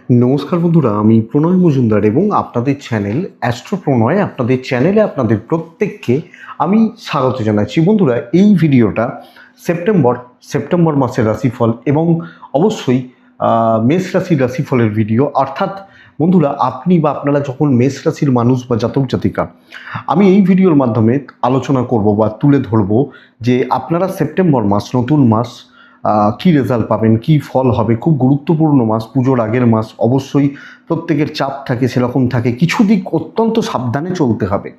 নমস্কার বন্ধুরা, আমি প্রণয় মজুমদার এবং আপনাদের চ্যানেল অ্যাস্ট্রো প্রণয়, আপনাদের চ্যানেলে আপনাদের প্রত্যেককে আমি স্বাগত জানাচ্ছি। বন্ধুরা, এই ভিডিওটা সেপ্টেম্বর মাসের রাশিফল এবং অবশ্যই মেষ রাশির রাশিফলের ভিডিও। অর্থাৎ বন্ধুরা, আপনি বা আপনারা যখন মেষ রাশির মানুষ বা জাতক জাতিকা, আমি এই ভিডিওর মাধ্যমে আলোচনা করব বা তুলে ধরব যে আপনারা সেপ্টেম্বর মাস, নতুন মাস, কী রেজাল্ট পাবেন, কী ফল হবে। খুব গুরুত্বপূর্ণ মাস, পুজোর আগের মাস। অবশ্যই প্রত্যেকের চাপ থাকে, সেরকম থাকে, কিছু দিক অত্যন্ত সাবধানে চলতে হবে।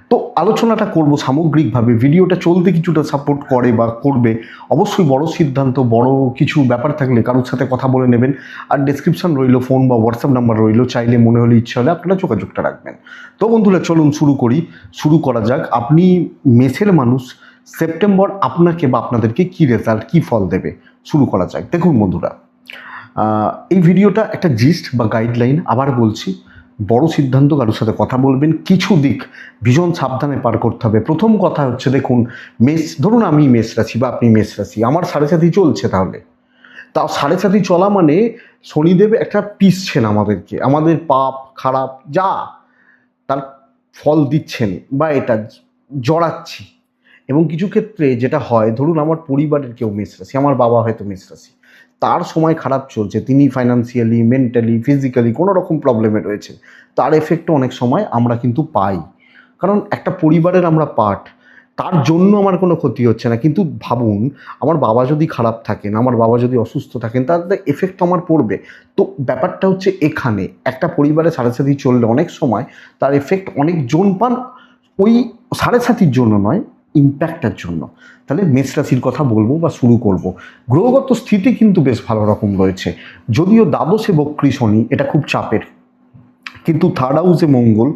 তো আলোচনাটা করব সামগ্রিকভাবে। ভিডিওটা চলতে কিছুটা সাপোর্ট করে বা করবে। অবশ্যই বড় সিদ্ধান্ত, বড় কিছু ব্যাপার থাকলে কারোর সাথে কথা বলে নেবেন। আর ডেসক্রিপশন রইল, ফোন বা হোয়াটসঅ্যাপ নাম্বার রইল, চাইলে মনে হলে ইচ্ছা হলে আপনারা যোগাযোগটা রাখবেন। তো বন্ধুরা, চলুন শুরু করা যাক। আপনি মেষের মানুষ, সেপ্টেম্বর আপনাকে বা আপনাদেরকে কী রেজাল্ট, কী ফল দেবে, শুরু করা যাক। দেখুন বন্ধুরা, এই ভিডিওটা একটা জিস্ট বা গাইডলাইন। আবার বলছি, বড় সিদ্ধান্ত কারোর সাথে কথা বলবেন, কিছু দিক ভীষণ সাবধানে পার করতে হবে। প্রথম কথা হচ্ছে, দেখুন ধরুন আমি মেষ রাশি বা আপনি মেষ রাশি, আমার 7.5 চলছে, তাহলে তাও 7.5 চলা মানে শনিদেব একটা পিসছেন আমাদেরকে, আমাদের পাপ খারাপ যা তার ফল দিচ্ছেন বা এটা জড়াচ্ছি। এবং কিছু ক্ষেত্রে যেটা হয়, ধরুন আমার পরিবারের কেউ মেষ রাশি, আমার বাবা হয়তো মেষ রাশি, তার সময় খারাপ চলছে, তিনি ফাইন্যান্সিয়ালি, মেন্টালি, ফিজিক্যালি কোনো রকম প্রবলেমে রয়েছে, তার এফেক্টও অনেক সময় আমরা কিন্তু পাই। কারণ একটা পরিবারের আমরা পার্ট, তার জন্য আমার কোনো ক্ষতি হচ্ছে না, কিন্তু ভাবুন আমার বাবা যদি খারাপ থাকেন, আমার বাবা যদি অসুস্থ থাকেন, তার এফেক্ট আমার পড়বে। তো ব্যাপারটা হচ্ছে এখানে, একটা পরিবারে 7.5 চললে অনেক সময় তার এফেক্ট অনেকজন পান, ওই 7.5 জন্য নয়, ইম্প্যাক্টের জন্য। তাহলে মেষ রাশির কথা বলবো বা শুরু করব। গ্রহগত স্থিতি কিন্তু বেশ ভালো রকম রয়েছে, যদিও দ্বাদশে বক্রী শনি, এটা খুব চাপের। কিন্তু থার্ড হাউসে মঙ্গল,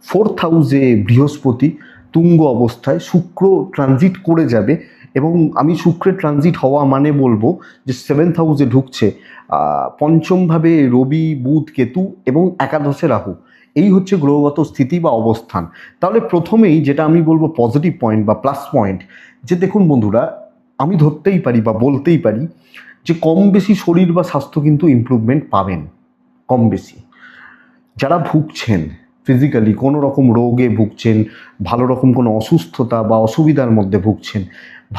ফোর্থ হাউসে বৃহস্পতি তুঙ্গ অবস্থায়, শুক্র ট্রানজিট করে যাবে। এবং আমি শুক্রের ট্রানজিট হওয়া মানে বলবো যে 7th হাউসে ঢুকছে, পঞ্চমভাবে রবি, বুধ, কেতু এবং একাদশে রাহু। এই হচ্ছে গ্রহগত স্থিতি বা অবস্থান। তাহলে প্রথমেই যেটা আমি বলবো পজিটিভ পয়েন্ট বা প্লাস পয়েন্ট, যে দেখুন বন্ধুরা, আমি ধরতেই পারি বা বলতেই পারি যে কম বেশি শরীর বা স্বাস্থ্য কিন্তু ইমপ্রুভমেন্ট পাবেন, কম বেশি। যারা ভুগছেন ফিজিক্যালি, কোনো রকম রোগে ভুগছেন, ভালো রকম কোনো অসুস্থতা বা অসুবিধার মধ্যে ভুগছেন,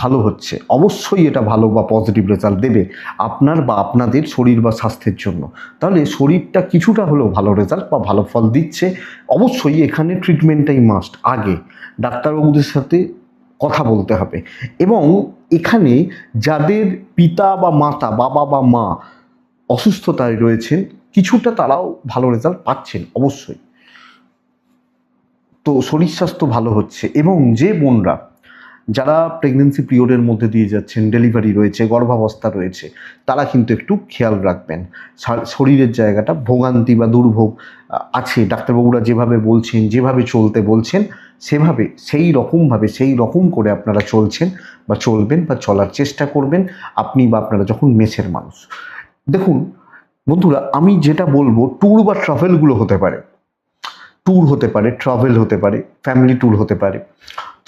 ভালো হচ্ছে। অবশ্যই এটা ভালো বা পজিটিভ রেজাল্ট দেবে আপনার বা আপনাদের শরীর বা স্বাস্থ্যের জন্য। তাহলে শরীরটা কিছুটা হলেও ভালো রেজাল্ট বা ভালো ফল দিচ্ছে। অবশ্যই এখানে ট্রিটমেন্টটাই মাস্ট। আগে ডাক্তারবাবুদের সাথে কথা বলতে হবে। এবং এখানে যাদের পিতা বা মাতা, বাবা বা মা অসুস্থতায় রয়েছেন, কিছুটা তারাও ভালো রেজাল্ট পাচ্ছেন অবশ্যই। তো শরীর স্বাস্থ্য ভালো হচ্ছে। এবং যে বোনরা, যারা প্রেগনেন্সি পিরিয়ডের মধ্যে দিয়ে যাচ্ছেন, ডেলিভারি রয়েছে, গর্ভাবস্থা রয়েছে, তারা কিন্তু একটু খেয়াল রাখবেন। শরীরের জায়গাটা ভোগান্তি বা দুর্ভোগ আছে, ডাক্তারবাবুরা যেভাবে বলছেন, যেভাবে চলতে বলছেন, সেভাবে সেই রকম করে আপনারা চলছেন বা চলবেন বা চলার চেষ্টা করবেন, আপনি বা আপনারা যখন মেষের মানুষ। দেখুন বন্ধুরা, আমি যেটা বলবো, ট্যুর বা ট্রাভেলগুলো হতে পারে, ট্যুর হতে পারে, ট্রাভেল হতে পারে, ফ্যামিলি ট্যুর হতে পারে,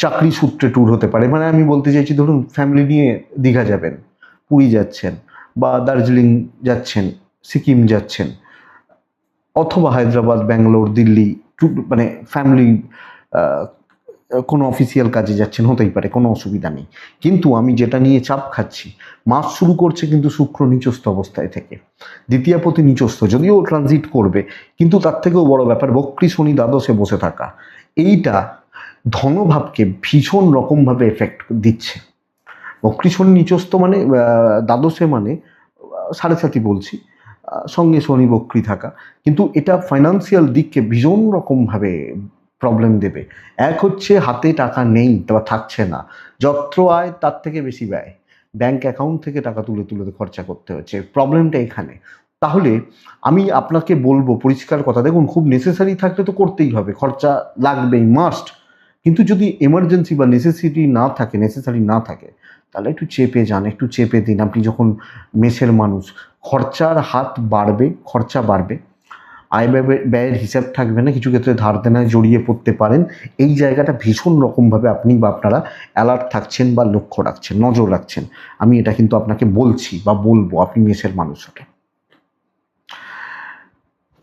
চাকরি সূত্রে ট্যুর হতে পারে। মানে আমি বলতে চাইছি, ধরুন ফ্যামিলি নিয়ে দীঘা যাবেন, পুরী যাচ্ছেন, বা দার্জিলিং যাচ্ছেন, সিকিম যাচ্ছেন, অথবা হায়দ্রাবাদ, ব্যাঙ্গালোর, দিল্লি, মানে ফ্যামিলি কোনো অফিসিয়াল কাজে যাচ্ছেন, হতেই পারে, কোনো অসুবিধা নেই। কিন্তু আমি যেটা নিয়ে চাপ খাচ্ছি, মাস শুরু করছে কিন্তু শুক্র নিচস্থ অবস্থায় থেকে, দ্বিতীয়াপতি নিচস্থ, যদিও ট্রানজিট করবে, কিন্তু তার থেকেও বড় ব্যাপার বক্রী শনি দ্বাদশে বসে থাকা, এইটা ধনভাবকে ভীষণ রকমভাবে এফেক্ট দিচ্ছে। বক্রী শনি নিচস্থ মানে দ্বাদশে মানে 7.5 বলছি, সঙ্গে শনি বক্রী থাকা, কিন্তু এটা ফাইন্যান্সিয়াল দিককে ভীষণ রকমভাবে প্রবলেম দেবে। এক হচ্ছে হাতে টাকা নেই বা থাকছে না, যত্র আয় তার থেকে বেশি ব্যয়, ব্যাংক অ্যাকাউন্ট থেকে টাকা তুলে তুলে খরচা করতে হচ্ছে, প্রবলেমটা এখানে। তাহলে আমি আপনাকে বলবো পরিষ্কার কথা, দেখুন খুব নেসেসারি থাকলে তো করতেই হবে, খরচা লাগবেই, মাস্ট। কিন্তু যদি এমার্জেন্সি বা নেসেসারি না থাকে, তাহলে একটু চেপে যান, একটু চেপে দিন। আপনি যখন মেষের মানুষ, খরচার হাত বাড়বে, খরচা বাড়বে, আয় ব্যয়ের হিসাব থাকবে না, কিছু ক্ষেত্রে ধার দেনায় জড়িয়ে পড়তে পারেন। এই জায়গাটা ভীষণ রকমভাবে আপনি বা আপনারা অ্যালার্ট থাকছেন বা লক্ষ্য রাখছেন, নজর রাখছেন। আমি এটা কিন্তু আপনাকে বলছি বা বলবো, আপনি মেষের মানুষ হলে।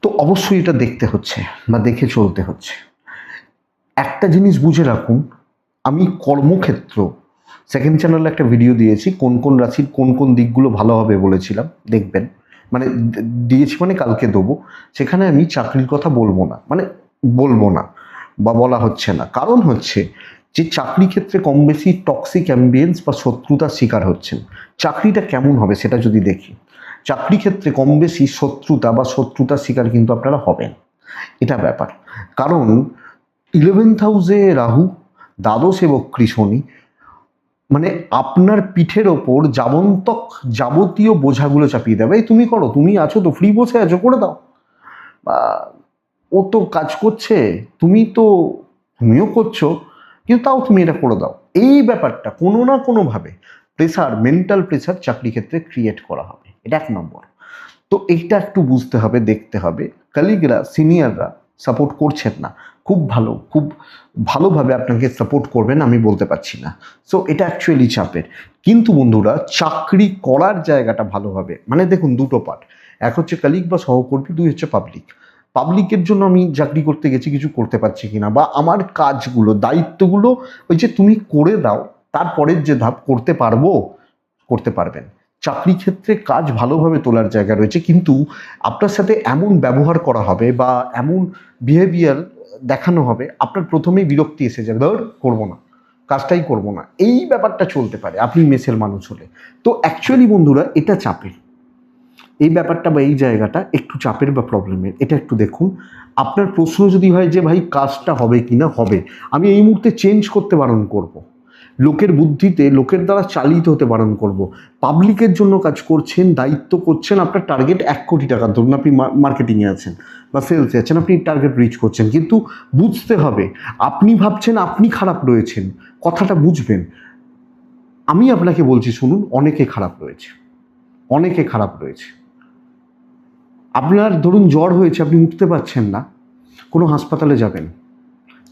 তো অবশ্যই এটা দেখতে হচ্ছে বা দেখে চলতে হচ্ছে। একটা জিনিস বুঝে রাখুন, আমি কর্মক্ষেত্র সেকেন্ড চ্যানেলে একটা ভিডিও দিয়েছি, কোন কোন রাশির কোন কোন দিকগুলো ভালো হবে বলেছিলাম, দেখবেন। মানে দিয়েছি মানে কালকে দেবো। সেখানে আমি চাকরির কথা বলবো না, মানে বলবো না বা বলা হচ্ছে না। কারণ হচ্ছে যে চাকরি ক্ষেত্রে কম বেশি টক্সিক অ্যাম্বিয়েন্স বা শত্রুতার শিকার হচ্ছেন। চাকরিটা কেমন হবে সেটা যদি দেখি, চাকরি ক্ষেত্রে কম বেশি শত্রুতা বা শত্রুতার শিকার কিন্তু আপনারা হবেন, এটা ব্যাপার। কারণ 11th হাউসে রাহু, দ্বাদশে বক্রী শনি, মানে আপনার পিঠের ওপর যাবতীয় বোঝাগুলো চাপিয়ে দেবে। এই তুমি করো, তুমি আছো তো, ফ্রি বসে আছো, করে দাও। বা ও তো কাজ করছে, তুমিও করছো, কিন্তু তাও তুমি এটা করে দাও। এই ব্যাপারটা কোনো না কোনোভাবে প্রেসার, মেন্টাল প্রেসার চাকরি ক্ষেত্রে ক্রিয়েট করা হবে, এটা 1 নম্বর। তো এইটা একটু বুঝতে হবে, দেখতে হবে। কলিগরা, সিনিয়ররা সাপোর্ট করছেন না, খুব ভালোভাবে আপনাকে সাপোর্ট করবেন আমি বলতে পারছি না। সো এটা অ্যাকচুয়ালি চাপের। কিন্তু বন্ধুরা, চাকরি করার জায়গাটা ভালো হবে। মানে দেখুন, দুটো পার্ট, এক হচ্ছে কলিগ বা সহকর্মী, দুই হচ্ছে পাবলিক। পাবলিকের জন্য আমি চাকরি করতে গেছি, কিছু করতে পারছি কিনা, বা আমার কাজগুলো, দায়িত্বগুলো ওই যে তুমি করে দাও, তারপরের যে ধাপ, করতে পারবো, করতে পারবেন। চাকরি ক্ষেত্রে কাজ ভালোভাবে তোলার জায়গা রয়েছে, কিন্তু আপনার সাথে এমন ব্যবহার করা হবে বা এমন বিহেভিয়ার দেখানো হবে, আপনার প্রথমেই বিরক্তি এসে যাবে, ধর করবো না, কাজটাই করবো না, এই ব্যাপারটা চলতে পারে আপনি মেসের মানুষ হলে। তো অ্যাকচুয়ালি বন্ধুরা, এটা চাপের, এই ব্যাপারটা বা এই জায়গাটা একটু চাপের বা প্রবলেমের। এটা একটু দেখুন। আপনার প্রশ্ন যদি হয় যে ভাই কাজটা হবে কি না, হবে, আমি এই মুহূর্তে চেঞ্জ করতে বারণ করব, লোকের বুদ্ধিতে, লোকের দ্বারা চালিত হতে বারণ করব। পাবলিকের জন্য কাজ করছেন, দায়িত্ব করছেন, আপনার টার্গেট 1 কোটি টাকা, ধরুন আপনি মার্কেটিংয়ে আছেন বা সেলসে আছেন, আপনি টার্গেট রিচ করছেন, কিন্তু বুঝতে হবে, আপনি ভাবছেন আপনি খারাপ রয়েছেন, কথাটা বুঝবেন। আমি আপনাকে বলছি শুনুন, অনেকে খারাপ রয়েছে, অনেকে খারাপ রয়েছে। আপনার ধরুন জ্বর হয়েছে, আপনি উঠতে পারছেন না, কোনো হাসপাতালে যাবেন,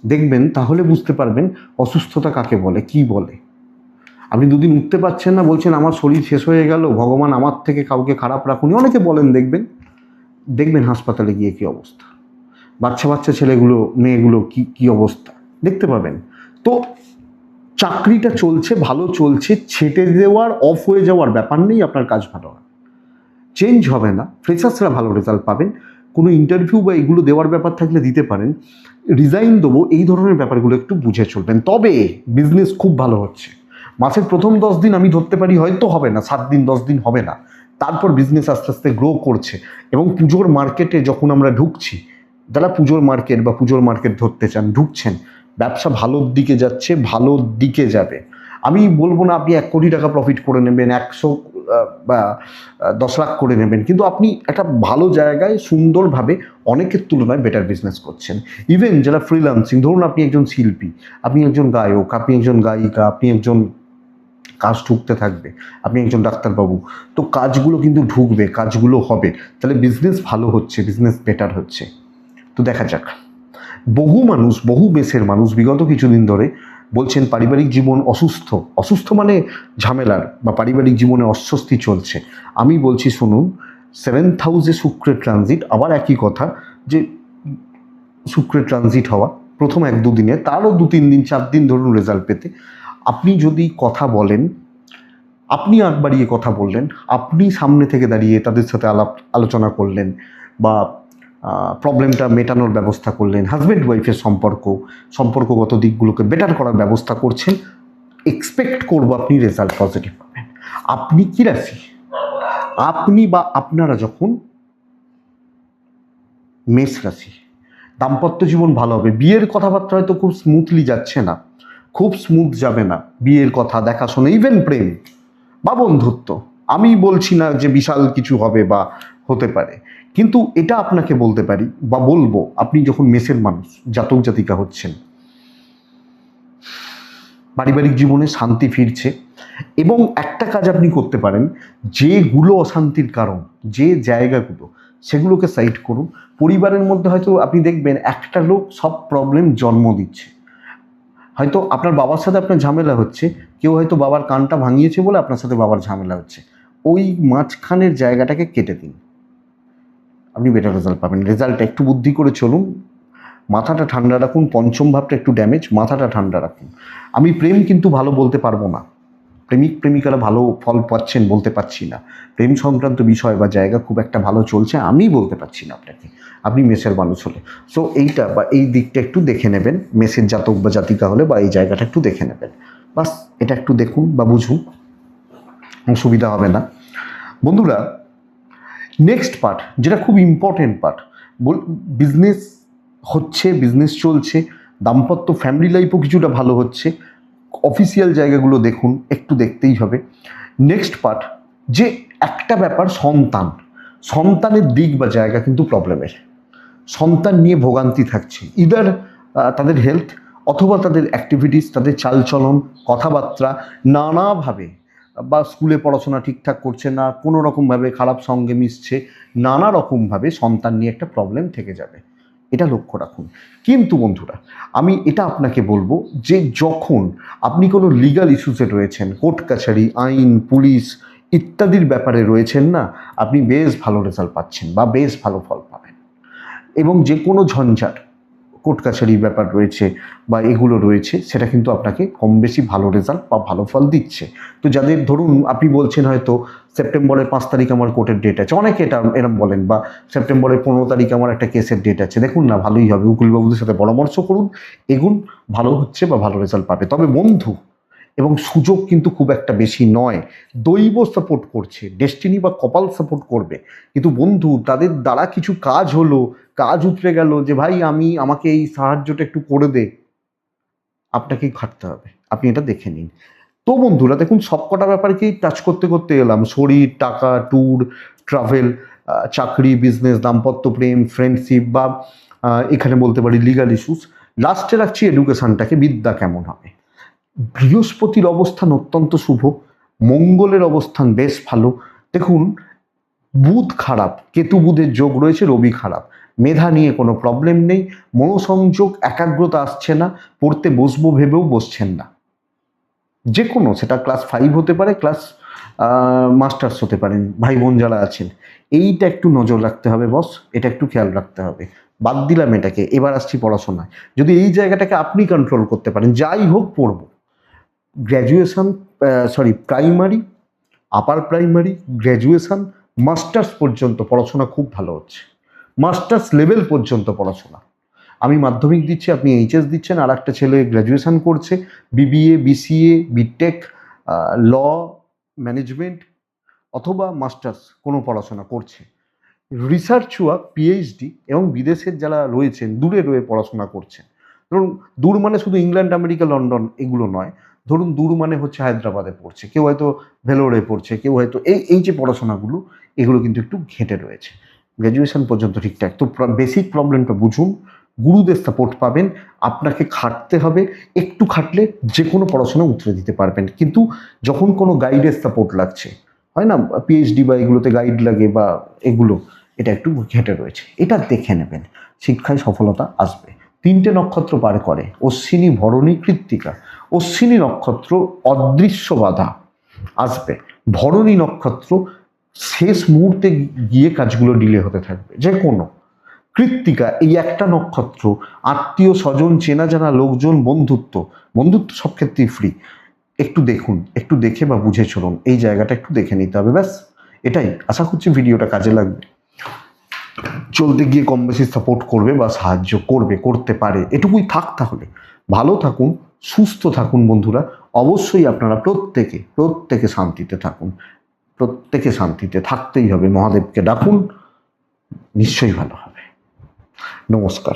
দেখবেন, তাহলে বুঝতে পারবেন অসুস্থতা কাকে বলে, কি বলে। আপনি 2 দিন উঠতে পারছেন না, বলছেন আমার শরীর শেষ হয়ে গেল, ভগবান আমার থেকে কাউকে খারাপ রাখুনি, অনেকে বলেন, দেখবেন, দেখবেন হাসপাতালে গিয়ে কি অবস্থা, বাচ্চা বাচ্চা ছেলেগুলো, মেয়েগুলো কি অবস্থা দেখতে পাবেন। তো চাকরিটা চলছে, ভালো চলছে, ছেটে দেওয়ার, অফ হয়ে যাওয়ার ব্যাপার নেই, আপনার কাজ ভালো হয়, চেঞ্জ হবে না, ফ্রেশার্সরা ভালো রেজাল্ট পাবেন। কোনো ইন্টারভিউ বা এগুলো দেওয়ার ব্যাপার থাকলে দিতে পারেন, রিজাইন দেবো, এই ধরনের ব্যাপারগুলো একটু বুঝে চলবেন। তবে বিজনেস খুব ভালো হচ্ছে, মাসের প্রথম 10 দিন আমি ধরতে পারি হয়তো হবে না, 7 দিন 10 দিন হবে না, তারপর বিজনেস আস্তে আস্তে গ্রো করছে। এবং পুজোর মার্কেটে যখন আমরা ঢুকছি, যারা পুজোর মার্কেট ধরতে চান, ঢুকছেন, ব্যবসা ভালোর দিকে যাচ্ছে, ভালোর দিকে যাবে। আমি বলবো না আপনি 1 কোটি টাকা প্রফিট করে নেবেন, 100 বা 10 লাখ করে নেবেন, কিন্তু আপনি একটা ভালো জায়গায় সুন্দরভাবে অনেকের তুলনায় বেটার বিজনেস করছেন। ইভেন যারা ফ্রিল্যান্সিং, ধরুন আপনি একজন শিল্পী, আপনি একজন গায়ক, আপনি একজন গায়িকা, আপনি একজন, কাজ ঢুকতে থাকবে, আপনি একজন ডাক্তারবাবু, তো কাজগুলো কিন্তু ঢুকবে, কাজগুলো হবে, তাহলে বিজনেস ভালো হচ্ছে, বিজনেস বেটার হচ্ছে। তো দেখা যাক। বহু মেসের মানুষ বিগত কিছুদিন ধরে বলছেন পারিবারিক জীবন অসুস্থ, অসুস্থ মানে ঝামেলার, বা পারিবারিক জীবনে অস্বস্তি চলছে। আমি বলছি শুনুন, 7th হাউসে শুক্রের ট্রানজিট, আবার একই কথা, যে শুক্রের ট্রানজিট হওয়া প্রথম 1-2 দিনে, তারও 2-3 দিন 4 দিন ধরুন রেজাল্ট পেতে। আপনি যদি কথা বলেন, আপনি আগ বাড়িয়ে কথা বললেন, আপনি সামনে থেকে দাঁড়িয়ে তাদের সাথে আলোচনা করলেন, বা প্রবলেমটা মেটানোর ব্যবস্থা করলেন, হাজব্যান্ড ওয়াইফের সম্পর্কগত দিকগুলোকে বেটার করার ব্যবস্থা করছেন, এক্সপেক্ট করবো আপনি রেজাল্ট পজিটিভ পাবেন। আপনি কি রাশি, আপনি বা আপনারা যখন মেষ রাশি, দাম্পত্য জীবন ভালো হবে। বিয়ের কথাবার্তা হয়তো খুব স্মুথলি যাচ্ছে না, খুব স্মুথ যাবে না, বিয়ের কথা, দেখাশোনা, ইভেন প্রেম বা বন্ধুত্ব, আমি বলছি না যে বিশাল কিছু হবে বা হতে পারে, কিন্তু এটা আপনাকে বলতে পারি বা বলবো, আপনি যখন মেসের মানুষ, জাতক জাতিকা হচ্ছেন, পারিবারিক জীবনে শান্তি ফিরছে। এবং একটা কাজ আপনি করতে পারেন, যেগুলো অশান্তির কারণ, যে জায়গাগুলো, সেগুলোকে সাইড করুন। পরিবারের মধ্যে হয়তো আপনি দেখবেন একটা লোক সব প্রবলেম জন্ম দিচ্ছে, হয়তো আপনার বাবার সাথে আপনার ঝামেলা হচ্ছে, কেউ হয়তো বাবার কানটা ভাঙিয়েছে বলে আপনার সাথে বাবার ঝামেলা হচ্ছে, ওই মাঝখানের জায়গাটাকে কেটে দিন। আপনি বেটার রেজাল্ট পাবেন। রেজাল্টটা একটু বুদ্ধি করে চলুন, মাথাটা ঠান্ডা রাখুন, পঞ্চম ভাবটা একটু ড্যামেজ, মাথাটা ঠান্ডা রাখুন। আমি প্রেম কিন্তু ভালো বলতে পারবো না, প্রেমিক প্রেমিকারা ভালো ফল পাচ্ছেন বলতে পারছি না, প্রেম সংক্রান্ত বিষয় বা জায়গা খুব একটা ভালো চলছে আমি বলতে পারছি না আপনাকে, আপনি মেসের মানুষ হলে। সো এইটা বা এই দিকটা একটু দেখে নেবেন, মেসের জাতক বা জাতিকা হলে বা এই জায়গাটা একটু দেখে নেবেন, বাস এটা একটু দেখুন বা বুঝুন, অসুবিধা হবে না। বন্ধুরা, নেক্সট পার্ট যেটা খুব ইম্পর্টেন্ট পার্ট, বিজনেস হচ্ছে, বিজনেস চলছে, দাম্পত্য ফ্যামিলি লাইফও কিছুটা ভালো হচ্ছে, অফিসিয়াল জায়গাগুলো দেখুন, একটু দেখতেই হবে। নেক্সট পার্ট যে একটা ব্যাপার, সন্তানের দিক বা জায়গা কিন্তু প্রবলেমের, সন্তান নিয়ে ভোগান্তি থাকছে, ইদার তাদের হেলথ অথবা তাদের অ্যাক্টিভিটিস, তাদের চালচলন, কথাবার্তা নানাভাবে, বা স্কুলে পড়াশোনা ঠিকঠাক করছে না, কোনো রকমভাবে খারাপ সঙ্গে মিশছে, নানা রকমভাবে সন্তান নিয়ে একটা প্রবলেম থেকে যাবে, এটা লক্ষ্য রাখুন। কিন্তু বন্ধুরা, আমি এটা আপনাকে বলবো যে যখন আপনি কোনো লিগাল ইস্যুসে রয়েছেন, কোর্ট কাছারি, আইন, পুলিশ ইত্যাদির ব্যাপারে রয়েছেন না, আপনি বেশ ভালো রেজাল্ট পাচ্ছেন বা বেশ ভালো ফল পাবেন। এবং যে কোনো ঝঞ্ঝাট, কোর্ট কাছারির ব্যাপার রয়েছে বা এগুলো রয়েছে, সেটা কিন্তু আপনাকে কম বেশি ভালো রেজাল্ট বা ভালো ফল দিচ্ছে। তো যাদের ধরুন আপনি বলছেন হয়তো সেপ্টেম্বরের 5 তারিখ আমার কোর্টের ডেট আছে, অনেকে এটা এরম বলেন, বা সেপ্টেম্বরের 15 তারিখ আমার একটা কেসের ডেট আছে, দেখুন না ভালোই হবে, উকিলবাবুদের সাথে পরামর্শ করুন, এগুন ভালো হচ্ছে বা ভালো রেজাল্ট পাবে। তবে বন্ধু, এবং সুযোগ কিন্তু খুব একটা বেশি নয়, দৈব সাপোর্ট করছে, ডেস্টিনি বা কপাল সাপোর্ট করবে, কিন্তু বন্ধু তাদের দ্বারা কিছু কাজ হলো, কাজ উতরে গেল যে ভাই আমাকে এই সাহায্যটা একটু করে দে, আপনাকেই খাটতে হবে, আপনি এটা দেখে নিন। তো বন্ধুরা দেখুন, সবকটা ব্যাপারকেই টাচ করতে করতে এলাম, শরীর, টাকা, ট্যুর, ট্রাভেল, চাকরি, বিজনেস, দাম্পত্য, প্রেম, ফ্রেন্ডশিপ, বা এখানে বলতে পারি লিগাল ইস্যুস। লাস্টে রাখছি এডুকেশনটাকে, বিদ্যা কেমন হবে। বৃহস্পতির অবস্থান অত্যন্ত শুভ, মঙ্গলের অবস্থান বেশ ভালো। দেখুন, বুধ খারাপ, কেতু বুধের যোগ রয়েছে, রবি খারাপ, মেধা নিয়ে কোনো প্রবলেম নেই, মনোসংযোগ, একাগ্রতা আসছে না, পড়তে বসবো ভেবেও বসছেন না, যে কোনো, সেটা ক্লাস 5 হতে পারে, ক্লাস মাস্টার্স হতে পারেন, ভাই বোন যারা আছেন, এইটা একটু নজর রাখতে হবে বস, এটা একটু খেয়াল রাখতে হবে। বাদ দিলাম এটাকে, এবার আসছি পড়াশোনায়। যদি এই জায়গাটাকে আপনি কন্ট্রোল করতে পারেন, যাই হোক পড়বো, graduation, primary, upper primary, graduation, masters পর্যন্ত পড়াশোনা খুব ভালো হচ্ছে, মাস্টার্স লেভেল পর্যন্ত পড়াশোনা। আমি মাধ্যমিক দিচ্ছি, আপনি এইচএস দিচ্ছেন, আর একটা ছেলে গ্র্যাজুয়েশন করছে, বিবিএ, বিসিএ, বিটেক, ল, ম্যানেজমেন্ট অথবা মাস্টার্স কোনো পড়াশোনা করছে, রিসার্চ ওয়ার্ক, পিএইচডি, এবং বিদেশের যারা রয়েছেন দূরে রয়ে পড়াশোনা করছেন। ধরুন দূর মানে শুধু ইংল্যান্ড, আমেরিকা, লন্ডন এগুলো নয়, ধরুন দূর মানে হচ্ছে হায়দ্রাবাদে পড়ছে, কেউ হয়তো ভেলোরে পড়ছে, কেউ হয়তো এই যে পড়াশোনাগুলো, এগুলো কিন্তু একটু ঘেঁটে রয়েছে, গ্র্যাজুয়েশন পর্যন্ত ঠিকঠাক। তো বেসিক প্রবলেমটা বুঝুন, গুরুদের সাপোর্ট পাবেন, আপনাকে খাটতে হবে, একটু খাটলে যে কোনো পড়াশোনা উতরে দিতে পারবেন। কিন্তু যখন কোনো গাইডের সাপোর্ট লাগছে, হয় না পিএইচডি বা এগুলোতে গাইড লাগে বা এগুলো, এটা একটু ঘেঁটে রয়েছে, এটা দেখে নেবেন, শিক্ষায় সফলতা আসবে। 3টে নক্ষত্র পার করে, অশ্বিনী, ভরণী, কৃত্তিকা। অশ্বিনী নক্ষত্র অদৃশ্য বাধা আসবে, ভরণী নক্ষত্র শেষ মুহূর্তে গিয়ে কাজগুলো ডিলে হতে থাকবে যে কোনো। কৃত্তিকা এই একটা নক্ষত্র, আত্মীয় স্বজন, চেনা জানা লোকজন, বন্ধুত্ব সব ক্ষেত্রেই ফ্রি। একটু দেখুন, একটু দেখে বা বুঝে চলুন, এই জায়গাটা একটু দেখে নিতে হবে, ব্যাস এটাই। আশা করছি ভিডিওটা কাজে লাগবে, চলতে গিয়ে কম বেশি সাপোর্ট করবে বা সাহায্য করবে, করতে পারে, এটুকুই থাক। তাহলে ভালো থাকুন, সুস্থ থাকুন বন্ধুরা, অবশ্যই আপনারা প্রত্যেকে শান্তিতে থাকুন, প্রত্যেকে শান্তিতে থাকতেই হবে, মহাদেবকে ডাকুন, নিশ্চয়ই ভালো হবে। নমস্কার।